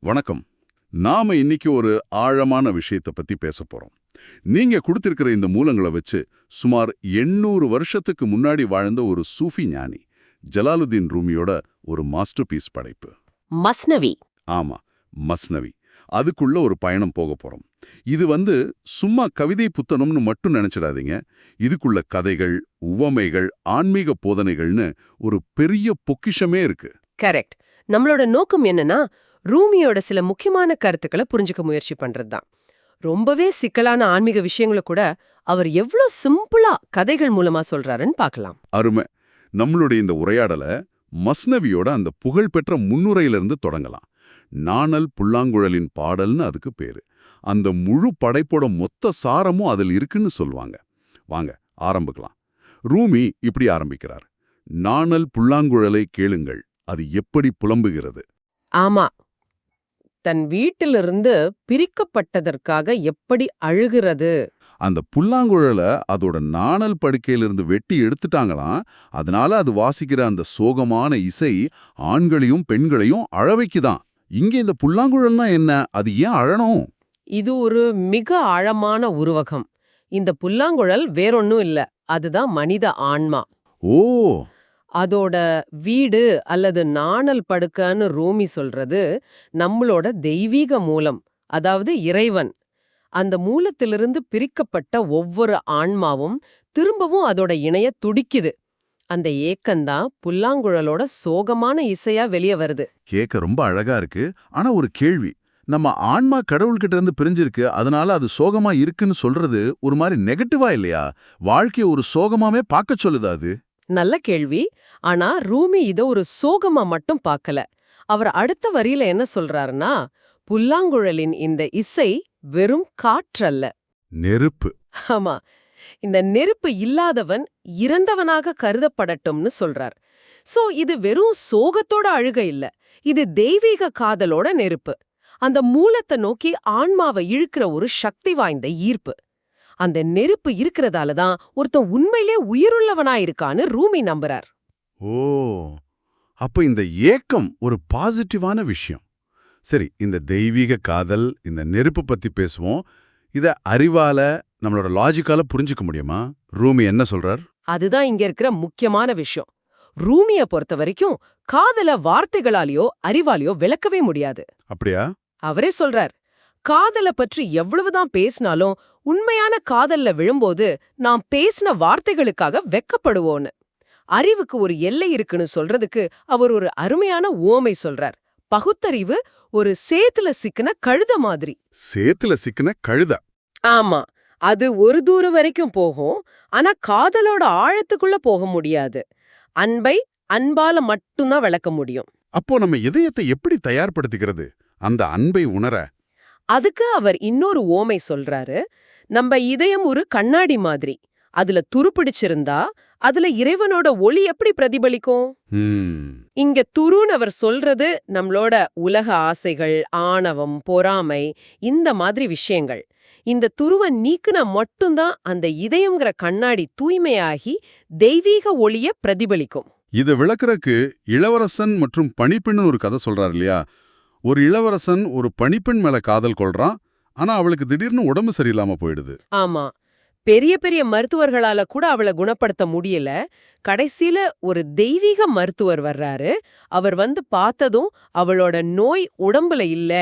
வணக்கம். நாம இன்னைக்கு ஒரு ஆழமான விஷயத்தை பத்தி பேசப் போறோம். நீங்க கொடுத்திருக்கிற இந்த மூலங்களை வச்சு சுமார் 800 வருஷத்துக்கு முன்னாடி வாழ்ந்த ஒரு சூஃபி ஞானி ஜலாலுதீன் ரூமியோட ஒரு மாஸ்டர்பீஸ் படைப்பு. மஸ்னவி. ஆமா, மஸ்னவி. அதுக்குள்ள ஒரு பயணம் போக போறோம். இது சும்மா கவிதை புத்தகம்னு மட்டும் நினைச்சிடாதீங்க. இதுக்குள்ள கதைகள், உவமைகள், ஆன்மீக போதனைகள்னு ஒரு பெரிய பொக்கிஷமே இருக்கு. கரெக்ட். நம்மளோட நோக்கம் என்னன்னா, ரூமியோட சில முக்கியமான கருத்துக்களை புரிஞ்சுக்க முயற்சி பண்றதுதான். ரொம்பவே சிக்கலான ஆன்மீக விஷயங்களை கூட அவர் எவ்ளோ சிம்பிளா கதைகள் மூலமா சொல்றாருன்னு பார்க்கலாம். அருமை. நம்மளுடைய இந்த உரையாடலை மஸ்னவியோட அந்த புகழ்பெற்ற முன்னுரையிலிருந்து தொடங்கலாம். நாணல் புல்லாங்குழலின் பாடல்னு அதுக்கு பேரு. அந்த முழு படைப்போட மொத்த சாரமும் அதில் இருக்குன்னு சொல்லுவாங்க. வாங்க ஆரம்பிக்கலாம். ரூமி இப்படி ஆரம்பிக்கிறார். நாணல் புல்லாங்குழலை கேளுங்கள், அது எப்படி புலம்புகிறது. ஆமா, தன் வீட்டிலிருந்து பிரிக்கப்பட்டதற்காக எப்படி அழுகிறது. அந்த புல்லாங்குழலை அதோட நாணல் படுக்கையிலிருந்து வெட்டி எடுத்துட்டாங்களாம். அதனால அது வாசிக்கிற அந்த சோகமான இசை ஆண்களையும் பெண்களையும் அழவைக்குதான். இங்க இந்த புல்லாங்குழல்னா என்ன, அது ஏன் அழணும்? இது ஒரு மிக ஆழமான உருவகம். இந்த புல்லாங்குழல் வேறொன்னும் இல்ல, அதுதான் மனித ஆன்மா. ஓ, அதோட வீடு அல்லது நாணல் படுக்கன்னு ரூமி சொல்றது நம்மளோட தெய்வீக மூலம், அதாவது இறைவன். அந்த மூலத்திலிருந்து பிரிக்கப்பட்ட ஒவ்வொரு ஆன்மாவும் திரும்பவும் அதோட இணைய துடிக்குது. அந்த ஏக்கம்தான் புல்லாங்குழலோட சோகமான இசையா வெளியே வருது. கேட்க ரொம்ப அழகா இருக்கு. ஆனா ஒரு கேள்வி. நம்ம ஆன்மா கடவுள்கிட்ட இருந்து பிரிஞ்சிருக்கு, அதனால அது சோகமா இருக்குன்னு சொல்றது ஒரு மாதிரி நெகட்டிவா இல்லையா? வாழ்க்கைய ஒரு சோகமாவே பார்க்க சொல்லுதா அது? நல்ல கேள்வி. ஆனா ரூமி இத ஒரு சோகமா மட்டும் பார்க்கல. அவர் அடுத்த வரியில என்ன சொல்றாருன்னா, புல்லாங்குழலின் இந்த இசை வெறும் காற்றல்ல. நெருப்பு. ஆமா, இந்த நெருப்பு இல்லாதவன் இறந்தவனாக கருதப்படட்டும்னு சொல்றார். சோ இது வெறும் சோகத்தோட அழுகை இல்ல, இது தெய்வீக காதலோட நெருப்பு. அந்த மூலத்தை நோக்கி ஆன்மாவை இழுக்கிற ஒரு சக்தி வாய்ந்த ஈர்ப்பு. அந்த நெருப்பு இருக்கிறதால தான் ஒருத்தன் உண்மையிலே உயிருள்ளவனா இருக்கான்னு ரூமி நம்புறார். ஓ, அப்ப இந்த ஏக்கம் ஒரு பாசிட்டிவான விஷயம். சரி, இந்த தெய்வீக காதல், இந்த நெருப்பு பத்தி பேசுவோம். இத அறிவால, நம்மளோட லாஜிக்கால புரிஞ்சுக்க முடியுமா? ரூமி என்ன சொல்றார்? அதுதான் இங்க இருக்கிற முக்கியமான விஷயம். ரூமிய பொறுத்த வரைக்கும் காதல வார்த்தைகளாலேயோ அறிவாலேயோ விளக்கவே முடியாது. அப்படியா? அவரே சொல்றார், காதல பற்றி எவ்வளவுதான் பேசினாலும் உண்மையான காதல்ல விழும்போது நாம் பேசின வார்த்தைகளுக்காக வெக்கப்படுவோன்னு. அறிவுக்கு ஒரு எல்லை இருக்குன்னு சொல்றதுக்கு அவர் ஒரு அருமையான உவமை சொல்றார். பகுத்தறிவு ஒரு சேத்துல சிக்கின கழுத மாதிரி. சேத்துல சிக்கின கழுத? ஆமா, அது ஒரு தூரம் வரைக்கும் போகும், ஆனா காதலோட ஆழத்துக்குள்ள போக முடியாது. அன்பை அன்பால மட்டும்தான் விளக்க முடியும். அப்போ நம்ம இதயத்தை எப்படி தயார்படுத்திக்கிறது அந்த அன்பை உணர? அதுக்கு அவர் இன்னொரு ஓமை சொல்றாரு. நம்ம இதயம் ஒரு கண்ணாடி மாதிரி. அதுல துருப்பிடிச்சிருந்தா அதுல இறைவனோட ஒளி எப்படி பிரதிபலிக்கும்? இங்க துருன்னு அவர் சொல்றது நம்மளோட உலக ஆசைகள், ஆணவம், பொறாமை, இந்த மாதிரி விஷயங்கள். இந்த துருவ நீக்குனா மட்டும்தான் அந்த இதயம்ங்கிற கண்ணாடி தூய்மையாகி தெய்வீக ஒளிய பிரதிபலிக்கும். இத விளக்குறக்கு இளவரசன் மற்றும் பணிப்பெண்னு ஒரு கதை சொல்றாரு இல்லையா? ஒரு இளவரசன் ஒரு பணிப்பெண் மேல காதல் கொள்றான். ஆனா அவளுக்கு திடீர்னு உடம்பு சரியில்லாம போயிடுது. ஆமா, பெரிய பெரிய மருத்துவர்களால கூட அவளை குணப்படுத்த முடியல. கடைசியில ஒரு தெய்வீக மருத்துவர் வர்றாரு. அவர் பார்த்ததும் அவளோட நோய் உடம்புல இல்ல,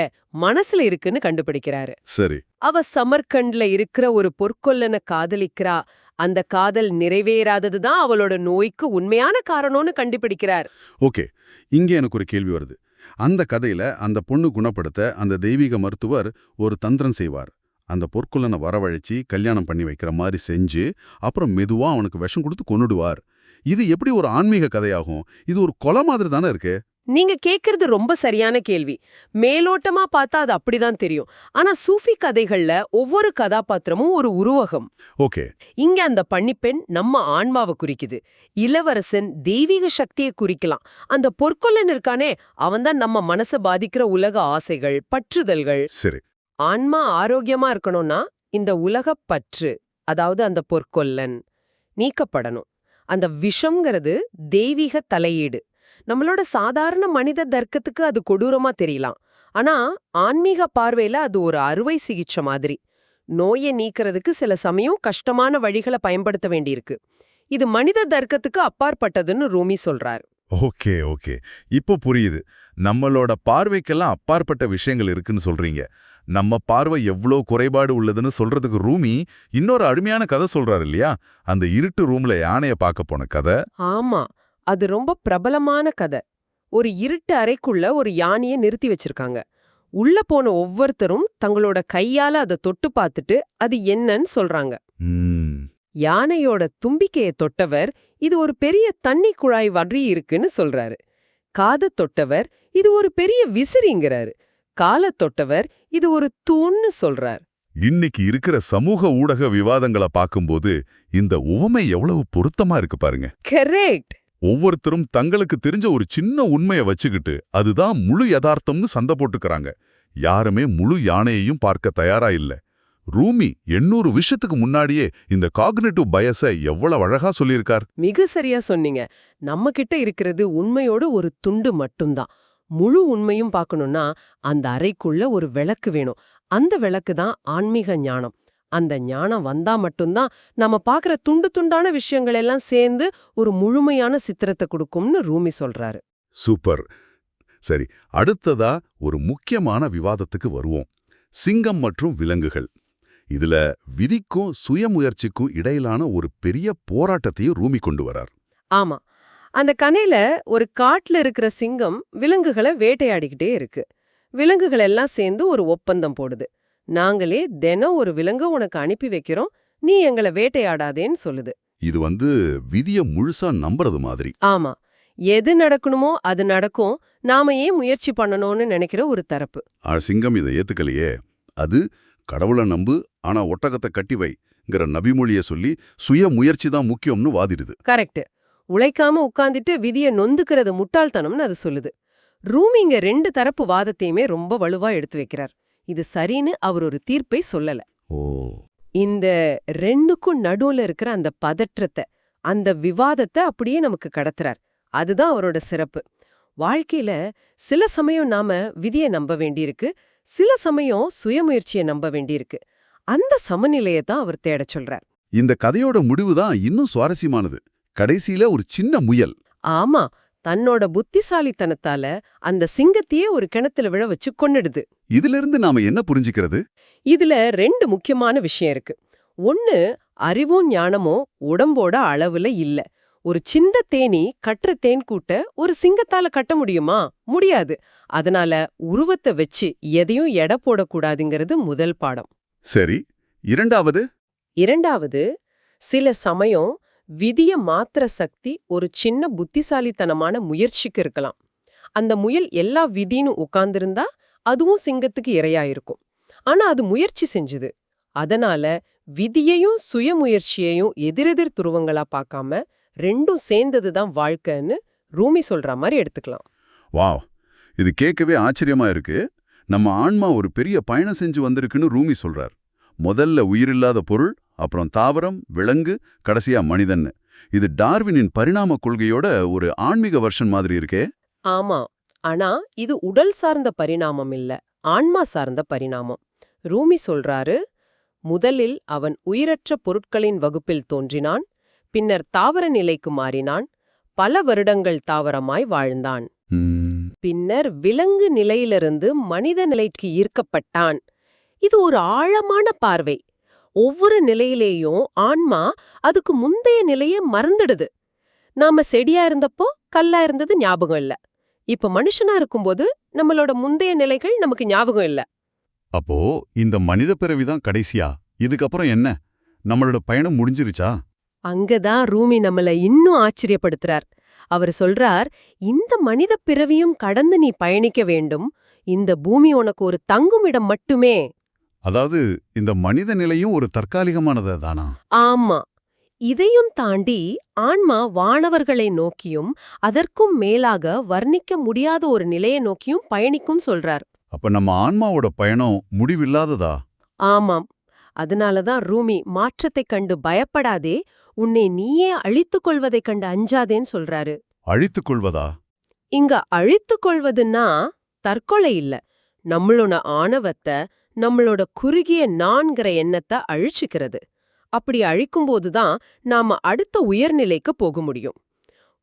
மனசுல இருக்குன்னு கண்டுபிடிக்கிறாரு. சரி. அவ சமர்கண்ட்ல இருக்கிற ஒரு பொற்கொல்லனை காதலிக்கிறா. அந்த காதல் நிறைவேறாததுதான் அவளோட நோய்க்கு உண்மையான காரணம்னு கண்டுபிடிக்கிறார். ஓகே, இங்க எனக்கு ஒரு கேள்வி வருது. அந்த கதையில அந்த பொண்ணு குணப்படுத்த அந்த தெய்வீக மருத்துவர் ஒரு தந்திரம் செய்வார். அந்த பொற்கொல்லனை வரவழைச்சி கல்யாணம் பண்ணி வைக்கிற மாதிரி செஞ்சு அப்புறம் மெதுவா அவனுக்கு விஷம் கொடுத்து கொன்னுடுவார். இது எப்படி ஒரு ஆன்மீக கதையாகும்? இது ஒரு கொலை மாதிரி தானே இருக்கு. நீங்க கேக்குறது ரொம்ப சரியான கேள்வி. மேலோட்டமா பார்த்தா அது அப்படிதான் தெரியும். ஆனா சூஃபி கதைகள்ல ஒவ்வொரு கதாபாத்திரமும் ஒரு உருவகம். ஓகே. இங்க அந்த பன்னிப்பெண் நம்ம ஆன்மாவை குறிக்குது. இளவரசன் தெய்வீக சக்தியை குறிக்கலாம். அந்த பொற்கொல்லன் இருக்கானே, அவன்தான் நம்ம மனசை பாதிக்கிற உலக ஆசைகள், பற்றுதல்கள். சரி. ஆன்மா ஆரோக்கியமா இருக்கணும்னா இந்த உலகப் பற்று, அதாவது அந்த பொற்கொல்லன் நீக்கப்படணும். அந்த விஷம்ங்கிறது தெய்வீக தலையீடு. நம்மளோட சாதாரண மனித தர்க்கத்துக்கு அது கொடூரமா தெரியலாம். ஆனா ஆன்மீக பார்வையில அது ஒரு அறுவை சிகிச்சை மாதிரி. நோயை நீக்கிறதுக்கு சில சமயம் கஷ்டமான வழிகளை பயன்படுத்த வேண்டியிருக்கு. இது மனித தர்க்கத்துக்கு அப்பாற்பட்டதுன்னு ரூமி சொல்றாரு. ஓகே ஓகே, இப்போ புரியுது. நம்மளோட பார்வைக்கெல்லாம் அப்பாற்பட்ட விஷயங்கள் இருக்குன்னு சொல்றீங்க. நம்ம பார்வை எவ்வளோ குறைபாடு உள்ளதுன்னு சொல்றதுக்கு ரூமி இன்னொரு அருமையான கதை சொல்றாரு இல்லையா? அந்த இருட்டு ரூம்ல யானைய பார்க்க போன கதை. ஆமா, அது ரொம்ப பிரபலமான கதை. ஒரு இருட்டு அறைக்குள்ள ஒரு யானையை நிறுத்தி வச்சிருக்காங்க. உள்ள போன ஒவ்வொருத்தரும் தங்களோட கையால அதை தொட்டு பார்த்துட்டு அது என்னன்னு சொல்றாங்க. ம், யானையோட தும்பிக்கையை தொட்டவர் இது ஒரு பெரிய தண்ணி குழாய் வரி இருக்குன்னு சொல்றாரு. காதை தொட்டவர் இது ஒரு பெரிய விசிறிங்கிறாரு. காலை தொட்டவர் இது ஒரு தூண்னு சொல்றார். இன்னைக்கு இருக்கிற சமூக ஊடக விவாதங்களை பார்க்கும்போது இந்த உவமை எவ்வளவு பொருத்தமா இருக்கு பாருங்க. கரெக்ட். ஒவ்வொருத்தரும் தங்களுக்கு தெரிஞ்ச ஒரு சின்ன உண்மையை வச்சுக்கிட்டு அதுதான் முழு யதார்த்தம்னு சண்டை போட்டுக்கறாங்க. யாருமே முழு யானையையும் பார்க்க தயாரா இல்ல. ரூமி 800 விஷயத்துக்கு முன்னாடியே இந்த காக்னிட்டிவ் பயஸை எவ்வளவு அழகா சொல்லியிருக்கார். மிக சரியா சொன்னீங்க. நம்ம கிட்ட இருக்கிறது உண்மையோட ஒரு துண்டு மட்டும்தான். முழு உண்மையும் பார்க்கணும்னா அந்த அறைக்குள்ள ஒரு விளக்கு வேணும். அந்த விளக்கு தான் ஆன்மீக ஞானம். அந்த ஞானம் வந்தா மட்டும்தான் நம்ம பார்க்குற துண்டு துண்டான விஷயங்கள் எல்லாம் சேர்ந்து ஒரு முழுமையான சித்திரத்தை கொடுக்கும்னு ரூமி சொல்றாரு. சூப்பர். சரி, அடுத்ததா ஒரு முக்கியமான விவாதத்துக்கு வருவோம். சிங்கம் மற்றும் விலங்குகள். இதுல விதிக்கும் சுயமுயற்சிக்கும் இடையிலான ஒரு பெரிய போராட்டத்தையும் ரூமி கொண்டு வரார். ஆமா, அந்த கதையில ஒரு காட்டுல இருக்கிற சிங்கம் விலங்குகளை வேட்டையாடிக்கிட்டே இருக்கு. விலங்குகள் எல்லாம் சேர்ந்து ஒரு ஒப்பந்தம் போடுது. நாங்களே தினம் ஒரு விலங்கு உனக்கு அனுப்பி வைக்கிறோம், நீ எங்களை வேட்டையாடாதேன்னு சொல்லுது. இது விதிய முழுசா நம்புறது மாதிரி. ஆமா, எது நடக்கணுமோ அது நடக்கும், நாம ஏன் முயற்சி பண்ணணும்னு நினைக்கிற ஒரு தரப்பு. சிங்கம் இதை ஏத்துக்கலையே. அது கடவுளை நம்பு, ஆனா ஒட்டகத்தை கட்டி வைங்கிற நபிமொழிய சொல்லி சுய முயற்சி தான் முக்கியம்னு வாதிடுது. கரெக்ட். உழைக்காம உட்கார்ந்துட்டு விதிய நொந்துக்கிறது முட்டாள்தனம்னு அது சொல்லுது. ரூமிங்க 2 தரப்பு வாதத்தையுமே ரொம்ப வலுவா எடுத்து வைக்கிறார். இது சரின்னு அவர் ஒரு தீர்ப்பை சொல்லல. ஓ, இந்த 2க்கும் நடுவுல இருக்கிற அந்த பதற்றத்தை, அந்த விவாதத்தை அப்படியே நமக்கு கடத்துறார். அதுதான் அவரோட சிறப்பு. வாழ்க்கையில சில சமயம் நாம விதியை நம்ப வேண்டியிருக்கு, சில சமயம் சுயமுயற்சியை நம்ப வேண்டியிருக்கு. அந்த சமநிலையை தான் அவர் தேடச் சொல்றார். இந்த கதையோட முடிவு தான் இன்னும் சுவாரஸ்யமானது. கடைசியில ஒரு சின்ன முயல். ஆமா, தன்னோட புத்திசாலித்தனத்தால அந்த சிங்கத்தையே ஒரு கிணத்துல விழ வச்சு கொன்னுடுது. இதிலிருந்து நாம என்ன புரிஞ்சுக்கிறது? இதுல 2 முக்கியமான விஷயம் இருக்கு. ஒன்னு, அறிவும் ஞானமும் உடம்போட அளவுல இல்ல. ஒரு சின்ன தேனி கட்டுற தேன் கூட்ட ஒரு சிங்கத்தால கட்ட முடியுமா? முடியாது. அதனால உருவத்தை வச்சு எதையும் எடை போடக்கூடாதுங்கிறது முதல் பாடம். சரி, இரண்டாவது, சில சமயம் விதிய மாத்திர சக்தி ஒரு சின்ன புத்திசாலித்தனமான முயற்சிக்கு இருக்கலாம். அந்த முயல் எல்லா விதின்னு உட்கார்ந்திருந்தா அதுவும் சிங்கத்துக்கு இரையாயிருக்கும். ஆனா அது முயற்சி செஞ்சுது. அதனால விதியையும் சுயமுயற்சியையும் எதிரெதிர் துருவங்களா பார்க்காம 2ம் சேர்ந்ததுதான் வாழ்க்கைன்னு ரூமி சொல்ற மாதிரி எடுத்துக்கலாம். வாவ், இது கேட்கவே ஆச்சரியமா இருக்கு. நம்ம ஆன்மா ஒரு பெரிய பயணம் செஞ்சு வந்திருக்குன்னு ரூமி சொல்றார். முதல்ல உயிரில்லாத பொருள், அப்புறம் தாவரம், விலங்கு, கடைசியா மனிதன்னு. இது டார்வினின் பரிணாம கொள்கையோட ஒரு ஆன்மீக வெர்ஷன் மாதிரி இருக்கே. ஆமா, ஆனா இது உடல் சார்ந்த பரிணாமம் இல்ல, ஆன்மா சார்ந்த பரிணாமம். ரூமி சொல்றாரு, முதலில் அவன் உயிரற்ற பொருட்களின் வகுப்பில் தோன்றினான், பின்னர் தாவர நிலைக்கு மாறினான், பல வருடங்கள் தாவரமாய் வாழ்ந்தான், பின்னர் விலங்கு நிலையிலிருந்து மனித நிலைக்கு ஈர்க்கப்பட்டான். இது ஒரு ஆழமான பார்வை. ஒவ்வொரு நிலையிலேயும் ஆன்மா அதுக்கு முந்தைய நிலையை மறந்துடுது. நாம செடியா இருந்தப்போ கல்லா இருந்தது ஞாபகம் இல்ல. இப்ப மனுஷனா இருக்கும்போது நம்மளோட முந்தைய நிலைகள் நமக்கு ஞாபகம் இல்ல. அப்போ இந்த மனித பிறவிதான் கடைசியா? இதுக்கப்புறம் என்ன? நம்மளோட பயணம் முடிஞ்சிருச்சா? அங்கதான் ரூமி நம்மள இன்னும் ஆச்சரியப்படுத்துறார். அவர் சொல்றார், இந்த மனித பிறவியும் கடந்து நீ பயணிக்க வேண்டும். இந்த பூமி உனக்கு ஒரு தங்குமிடம் மட்டுமே. அதாவது இந்த மனித நிலையும் ஒரு தற்காலிகமானது தானா? ஆமா, இதையும் தாண்டி ஆன்மா வானவர்களை நோக்கியும் அதற்கும் மேலாக வர்ணிக்க முடியாத ஒரு நிலையை நோக்கியும் பயணிக்கும் சொல்றார். அப்ப நம்ம ஆன்மாவோட பயணம் முடிவில்லாததா? ஆமாம். அதனாலதான் ரூமி மாற்றத்தைக் கண்டு பயப்படாதே, உன்னை நீயே அழித்துக் கொள்வதைக் கண்டு அஞ்சாதேன்னு சொல்றாரு. அழித்துக் கொள்வதா? இங்க அழித்துக் கொள்வதுன்னா தற்கொலை இல்ல, நம்மளோட ஆணவத்தை, நம்மளோட குறுகிய நான்கிற எண்ணத்தை அழிச்சுக்கிறது. அப்படி அழிக்கும்போது தான் நாம அடுத்த உயர்நிலைக்கு போக முடியும்.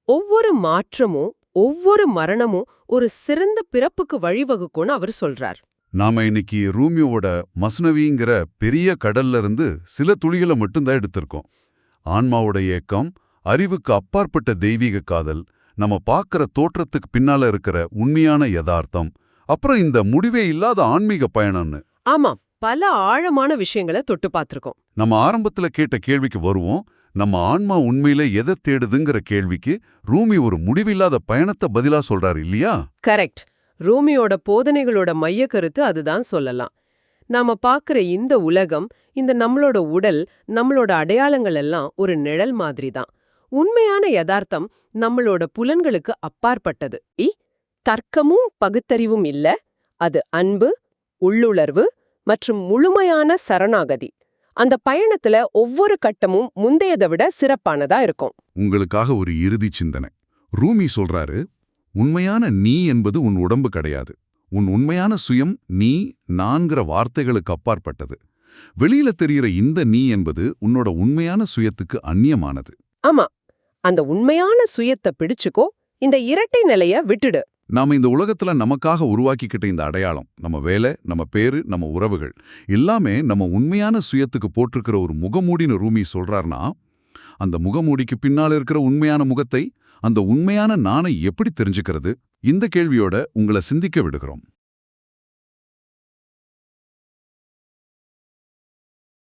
ஒவ்வொரு மாற்றமும் ஒவ்வொரு மரணமும் ஒரு சிறந்த பிறப்புக்கு வழிவகுக்கும்னு அவர் சொல்றார். நாம இன்னைக்கு ரூமியோட மஸ்னவிங்கிற பெரிய கடல்ல இருந்து சில துளிகளை மட்டும்தான் எடுத்திருக்கோம். ஆன்மாவோட ஏக்கம், அறிவுக்கு அப்பாற்பட்ட தெய்வீக காதல், நம்ம பார்க்கிற தோற்றத்துக்கு பின்னால இருக்கிற உண்மையான யதார்த்தம், அப்புறம் இந்த முடிவே இல்லாத ஆன்மீக பயணம்னு. ஆமா, பல ஆழமான விஷயங்களை தொட்டு பார்த்திருக்கோம். நம்ம ஆரம்பத்துல கேட்ட கேள்விக்கு வருவோம். நம்ம ஆன்மா உண்மையில எதை தேடுதுங்கிற கேள்விக்கு ரூமி ஒரு முடிவில்லாத பயணத்தை பதிலா சொல்றாரு இல்லையா? கரெக்ட். ரூமியோட போதனைகளோட மைய கருத்து அதுதான் சொல்லலாம். நாம பார்க்கிற இந்த உலகம், இந்த நம்மளோட உடல், நம்மளோட அடையாளங்கள் எல்லாம் ஒரு நிழல் மாதிரி தான். உண்மையான யதார்த்தம் நம்மளோட புலன்களுக்கு அப்பாற்பட்டது. தர்க்கமும் பகுத்தறிவும் இல்ல, அது அன்பு, உள்ளுணர்வு மற்றும் முழுமையான சரணாகதி. அந்த பயணத்துல ஒவ்வொரு கட்டமும் முந்தையதை விட சிறப்பானதா இருக்கும். உங்களுக்காக ஒரு இறுதி சிந்தனை. ரூமி சொல்றாரு, உண்மையான நீ என்பது உன் உடம்பு கிடையாது. உன் உண்மையான சுயம் நீ, நான்கிற வார்த்தைகளுக்கு அப்பாற்பட்டது. வெளியில தெரிகிற இந்த நீ என்பது உன்னோட உண்மையான சுயத்துக்கு அந்நியமானது. ஆமா, அந்த உண்மையான சுயத்தை பிடிச்சுக்கோ, இந்த இரட்டை நிலைய விட்டுடு. நாம இந்த உலகத்துல நமக்காக உருவாக்கிக்கிட்ட இந்த அடையாளம், நம்ம வேலை, நம்ம பேரு, நம்ம உறவுகள் எல்லாமே நம்ம உண்மையான சுயத்துக்கு போட்டிருக்கிற ஒரு முகமூடின்னு ரூமி சொல்றார்னா, அந்த முகமூடிக்கு பின்னால இருக்கிற உண்மையான முகத்தை, அந்த உண்மையான நானை எப்படி தெரிஞ்சுக்கிறது? இந்த கேள்வியோட உங்களை சிந்திக்க விடுகிறோம்.